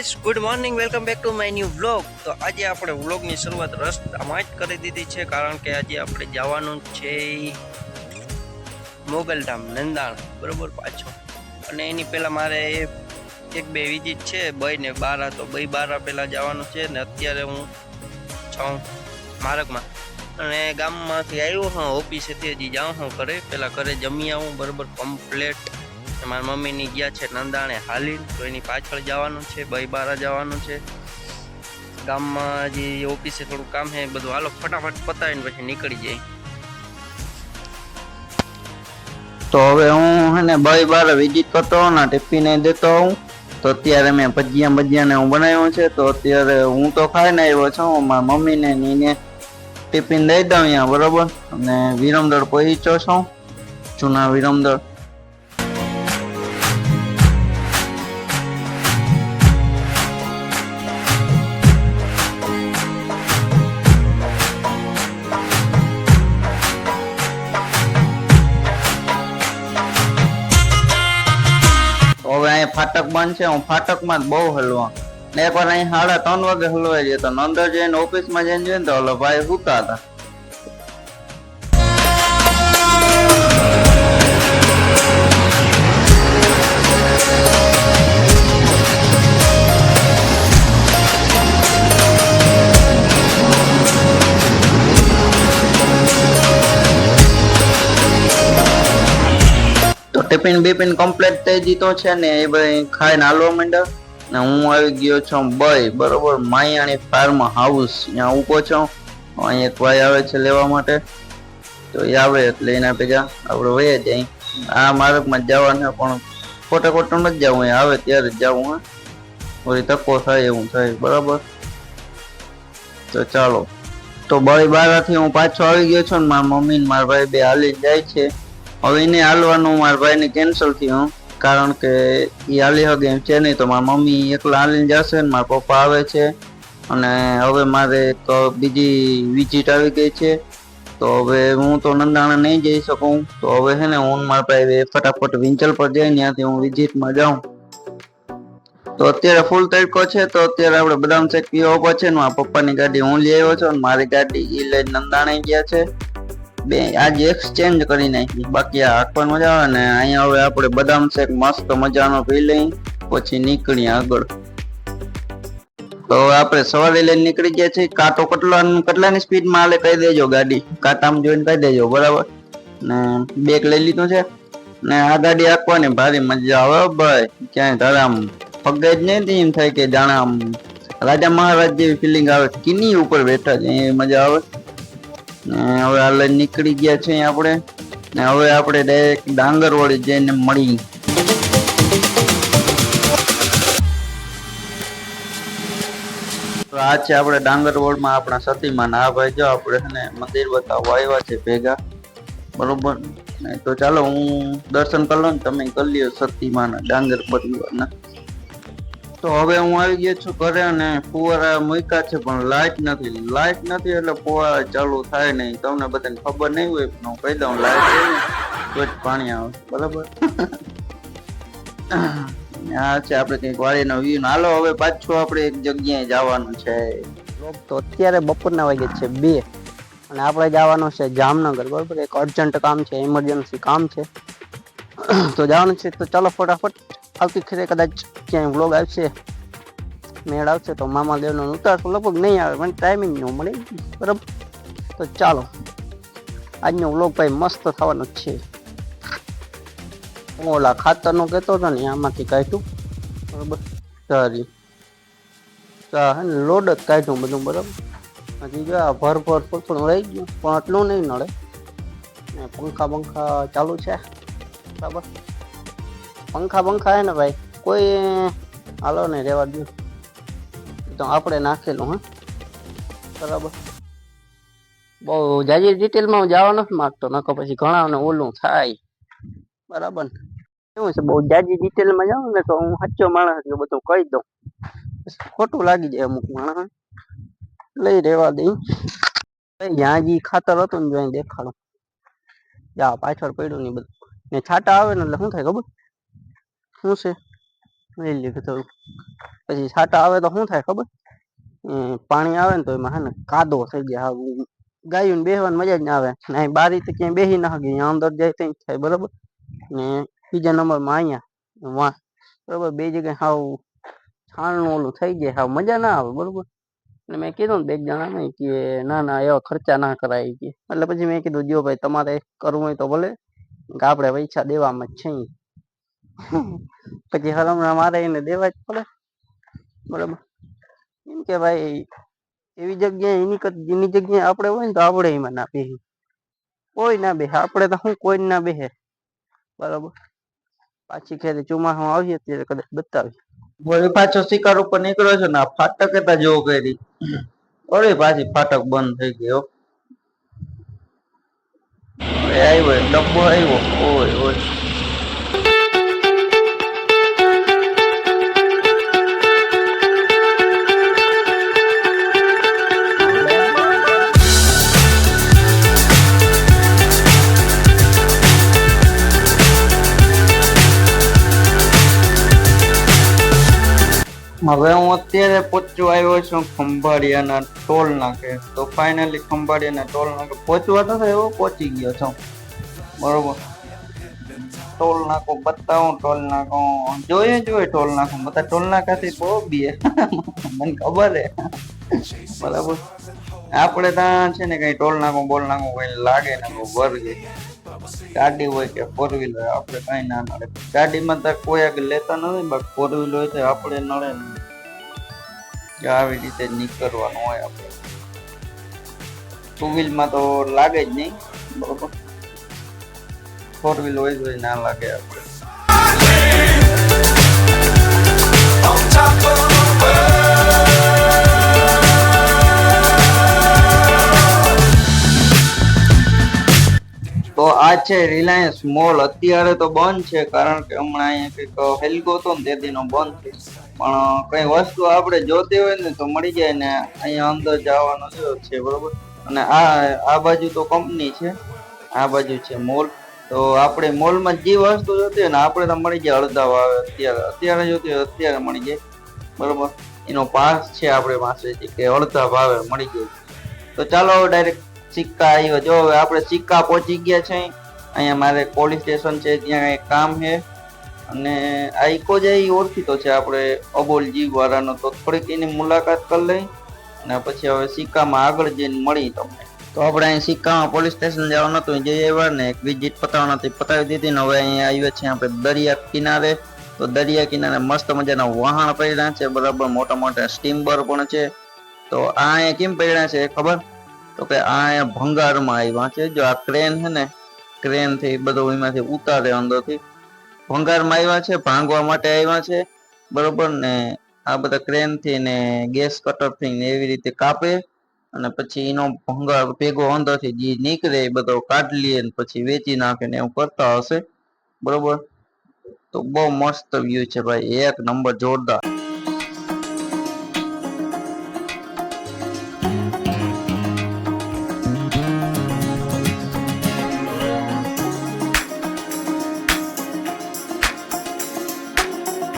Guys, good morning, welcome back to my new vlog. તો આજે આપણે વ્લોગની શરૂઆત રસ્તામાં જ કરી દીધી છે, કારણ કે આજે આપણે જવાનું છે મોગલધામ નંદાણ, બરોબર પાછો. અને એની પહેલાં મારે એક બે વિઝિટ છે બઈ ને બારા, તો બઈ બારા પહેલાં જવાનું છે. ને અત્યારે હું છું માર્ગમાં અને ગામમાંથી આવ્યો હું ઓફિસેથી, હજી જાઉં હું ઘરે. પહેલાં ઘરે જમી આવું બરોબર કમ્પ્લેટ. મારા મમ્મીની ગયા છે નંદાણે હાલી, તો એની પાછળ જવાનું છે, બઈ બારા જવાનું છે. ગામમાં જે ઓફિસે થોડું કામ છે બધું, હાલો ફટાફટ પતાવીને પછી નીકળી જાય. તો હવે હું હેને બઈ બારા વિઝિટ કરતો હોઉં ને ટિફિન દેતો હોઉં. તો અત્યારે મેં ભજીયાને હું બનાવ્યો છે. તો અત્યારે હું તો ખાઈને આવ્યો છું, મારા મમ્મીને નીને ટિફિન દઈ દઉં અહીંયા બરોબર. અને વિરમદળ પહોંચ્યો છું, જૂના વિરમદળ. હવે અહીંયા ફાટક બંધ છે, હું ફાટકમાં જ બહુ હલવા ને એકવાર અહીં 3:30 વાગે હલવાઈ ગયો. તો અંદર જઈને ઓફિસમાં જઈને જોઈને તો ઓલો ભાઈ સૂતા હતા. ટિફિન બીફિન કમ્પ્લીટ થઈ દીધો છે ને એ ભાઈ ખાઈને હાલવા માંડ્યા. ને હું આવી ગયો છું બઈ બરોબર, માયાણી ફાર્મ હાઉસ. ત્યાં ઊભો છું, અહીં એક ભાઈ આવે છે લેવા માટે. તો એ આવે એટલે એના ભેગા આપણે વહી જાય. આ માર્ગમાં જ જવાનું, પણ ખોટે ખોટું નથી જવું, એ આવે ત્યારે જ જવું. હા, વળી તકો થાય એવું થાય બરાબર. તો ચાલો, તો બઈ બારાથી હું પાછો આવી ગયો છું ને મારા મમ્મી ને મારા ભાઈ બે હાલી જાય છે. હવે એને હાલવાનું મારા ભાઈને કેન્સલ થયું, કારણ કે એ હાલી શકે એમ છે નહીં. તો મારા મમ્મી એકલા હાલીને જશે ને મારા પપ્પા આવે છે. અને હવે મારે એક બીજી વિઝિટ આવી ગઈ છે, તો હવે હું તો નંદાણા નહીં જઈ શકું. તો હવે છે ને હું મારા ભાઈ ફટાફટ વિંચલ પર જઈ, ત્યાંથી હું વિઝિટમાં જાઉં. તો અત્યારે ફૂલ તડકો છે, તો અત્યારે આપણે બદામ શેક પીવા ઉભા છે ને મારા પપ્પાની ગાડી હું લઈ આવ્યો છું, મારી ગાડી એ લઈને નંદાણા ગયા છે. બે આજે એક્સચેન્જ કરી નાખી, બાકી આ હાંકવા મજા આવે ને. અહીંયા હવે આપણે બદામ શેક મસ્ત મજાનો પી લઈ, પછી નીકળીએ આગળ. તો આપણે સવારે લઈને નીકળી ગયા છીએ. કાંટો કેટલાની સ્પીડમાં હાલે કહી દેજો, ગાડી કાંટામાં જોઈને કહી દેજો બરાબર. ને બેગ લઈ લીધું છે ને આ ગાડી હાંકવાની ભારી મજા આવે ભાઈ. ક્યાંય તારે આમ પગે જ નહીં, એમ થાય કે જાણે આમ રાજા મહારાજ જેવી ફિલિંગ આવે, કિની ઉપર બેઠા છે એ મજા આવે. ને હવે હાલ નીકળી ગયા છે આપણે, ને હવે આપણે ડાયરેક્ટ ડાંગરવાડી જઈને મળી. તો આ છે આપણે ડાંગરવાડમાં આપણા સતીમાં. આ ભાઈ જો આપણે છે ને મંદિર બતાવવા આવ્યા છે ભેગા બરોબર. તો ચાલો હું દર્શન કરી લઉં, તમે કરી લ્યો સતીમાના ડાંગર પરિવારના. તો હવે હું આવી ગયો છું ઘરે, અને ફુવારા મૂક્યા છે પણ લાઈટ નથી એટલે ફુવારા ચાલુ થાય નહીં. તમને બધાને ખબર નહીં હોય પણ હું કહી દઉં, લાઈટ હોય ને તો જ પાણી આવે બરાબર. આ છે આપણે કંઈક વાડીનો વ્યૂ. હાલો હવે પાછું આપણે એક જગ્યાએ જવાનું છે. તો અત્યારે બપોરના વાગે છે 2 અને આપણે જવાનું છે જામનગર બરોબર. એક અર્જન્ટ કામ છે, ઇમરજન્સી કામ છે, તો જવાનું છે. તો ચાલો ફટાફટ. આવતી વખતે કદાચ ક્યાંય વ્લોગ આવશે, મેળ આવશે તો મામા દેવનો ઉતારશું. લગભગ નહીં આવે, મને ટાઈમિંગ ન મળે બરાબર. તો ચાલો, આજનો વ્લોગ ભાઈ મસ્ત થવાનો જ છે. હું ઓલા ખાતરનો કહેતો હતો ને, આમાંથી કાઢ્યું બરાબર. સારી હે ને લોડ જ કાઢ્યું બધું બરાબર. હજી જો ભર થોડું રહી ગયું, પણ આટલું નહીં નડે. ને પંખા ચાલુ છે બરાબર. પંખા હે ને ભાઈ, કોઈ હાલો ને રેવા દો, તો આપણે નાખેલું હા બરાબર. બહુ જાજી ડિટેલમાં જવા નથી માંગતો, નકર પછી ઘણા ઓલું થાય બરાબર. એવું છે, બહુ જાજી ડિટેલમાં જાઉં ને તો હું સાચો માણસ એટલે બધું કહી દઉં, ખોટું લાગી જાય અમુક માણસ. લઈ રેવા દઈ. જ્યાં જે ખાતર હતું ને જોઈને દેખાડું, જા પાછળ પડ્યું ને બધું ને છાટા આવે ને એટલે શું થાય ખબર શું છે, લઈ લે થોડું. પછી છાંટા આવે તો શું થાય ખબર? પાણી આવે ને તો એમાં હે ને કાદો થઈ જાય. હા, ગાયું ને બેહવાની મજા જ ના આવે. ને અહીં બારી તો ક્યાંય બેહી ના શકે, અહીંયા અંદર જાય તો થાય બરોબર. ને બીજા નંબરમાં અહીંયા વાહ બરોબર, બે જગ્યાએ હાવ છાણનું ઓલું થઈ જાય, હાવ મજા ના આવે બરોબર. એટલે મેં કીધું ને બે જણા ને કે ના ના એવા ખર્ચા ના કરાય કે, એટલે પછી મેં કીધું જો ભાઈ તમારે કરવું હોય તો ભલે, કે આપણે પૈસા દેવામાં જ છે. પછી હરમણા મારે એને દેવા જ પડે બરાબર. એમ કે ભાઈ એવી જગ્યાએ એની જગ્યાએ આપણે હોય ને તો આપણે એમાં ના બેસી, કોઈ ના બેસે. આપણે તો શું કોઈ ના બેસે બરાબર. પાછી ખેરી ચોમાસું આવીએ ત્યારે કદાચ બતાવી. વળી પાછો શિકાર ઉપર નીકળ્યો છે ને આ ફાટક હતા જેવો કરી. અરે પાછી ફાટક બંધ થઈ ગયો. આવ્યો ડબ્બો આવ્યો. ઓય ઓય હવે હું અત્યારે પહોંચવા આવ્યો છું ખંભાળિયાના ટોલ નાકે. તો ફાઇનલી ખંભાળિયાના ટોલ નાકે પહોંચવા તો એવો પહોંચી ગયો છું બરોબર. ટોલ નાકો બતાવું, ટોલ નાકો જોઈએ ટોલ નાકો બધા ટોલ નાકાથી બહુ બીએ. મને ખબર હે બરાબર. આપણે ત્યાં છે ને કઈ ટોલ નાકો બોલ નાકો કઈ લાગે ને વર્ગે. ગાડી હોય કે ફોર વ્હીલર આપણે કઈ ના નડે. ગાડીમાં તો કોઈ આગળ લેતા નથી, બાકી ફોર વ્હીલર હોય તો આપણે નડે ને. આવી રીતે નીકળવાનું હોય આપણે. ટુ વ્હીલમાં તો લાગે જ નહીં બરોબર. ફોર વ્હીલ હોય તો ના લાગે આપણે. તો આ છે રિલાયન્સ મોલ. અત્યારે તો બંધ છે કારણ કે હમણાં અહીંયા કઈક હેલગો હતો ને તેદીનો બંધ છે. પણ કઈ વસ્તુ આપણે જોતી હોય ને તો મળી જાય ને. અહીંયા અંદર જવાનો છે બરોબર. અને આ બાજુ તો કંપની છે, આ બાજુ છે મોલ. તો આપણે મોલમાં જે વસ્તુ જોતી હોય ને આપણે તો મળી જાય અડધા ભાવે. અત્યારે જોતી હોય અત્યારે મળી જાય બરોબર. એનો પાસ છે આપણે પાસે કે અડધા ભાવે મળી જાય. તો ચાલો ડાયરેક્ટ સિક્કા આવ્યો. જો હવે આપણે સિક્કા પહોંચી ગયા છે. અહીંયા મારે પોલીસ સ્ટેશન છે ત્યાં એક કામ છે. અને આ ઇકો જે ઓળખીતો છે આપણે અબોલ જીવ વાળાનો. તો થોડીક એની મુલાકાત કરી લઈ અને પછી હવે સિક્કામાં આગળ જઈને મળી તમને. તો આપણે અહીં સિક્કામાં પોલીસ સ્ટેશન જવાનું હતું, જઈ આવ્યા ને એક વિઝિટ પતાવવાની હતી, પતાવી દીધી ને હવે અહીંયા આવ્યા છે આપણે દરિયા કિનારે. તો દરિયા કિનારે મસ્ત મજાના વહાણ પડ્યા છે બરાબર. મોટા મોટા સ્ટીમર પણ છે. તો આ અહીંયા કેમ પડ્યા છે ખબર? તો કે આ અહીંયા ભંગારમાં આવ્યા છે. જો આ ક્રેન છે ને, ક્રેન થી બધું એમાંથી ઉતારે અંદરથી. ભંગારમાં આવ્યા છે, ભાંગવા માટે આવ્યા છે બરોબર. ને આ બધા ક્રેન થી ને ગેસ કટર થી ને એવી રીતે કાપે અને પછી એનો ભંગાર ભેગો અંદર થી જે નીકળે એ બધો કાઢી લે ને પછી વેચી નાખે ને એવું કરતા હશે બરોબર. તો બહુ મસ્ત વ્યૂ છે ભાઈ, એક નંબર જોરદાર.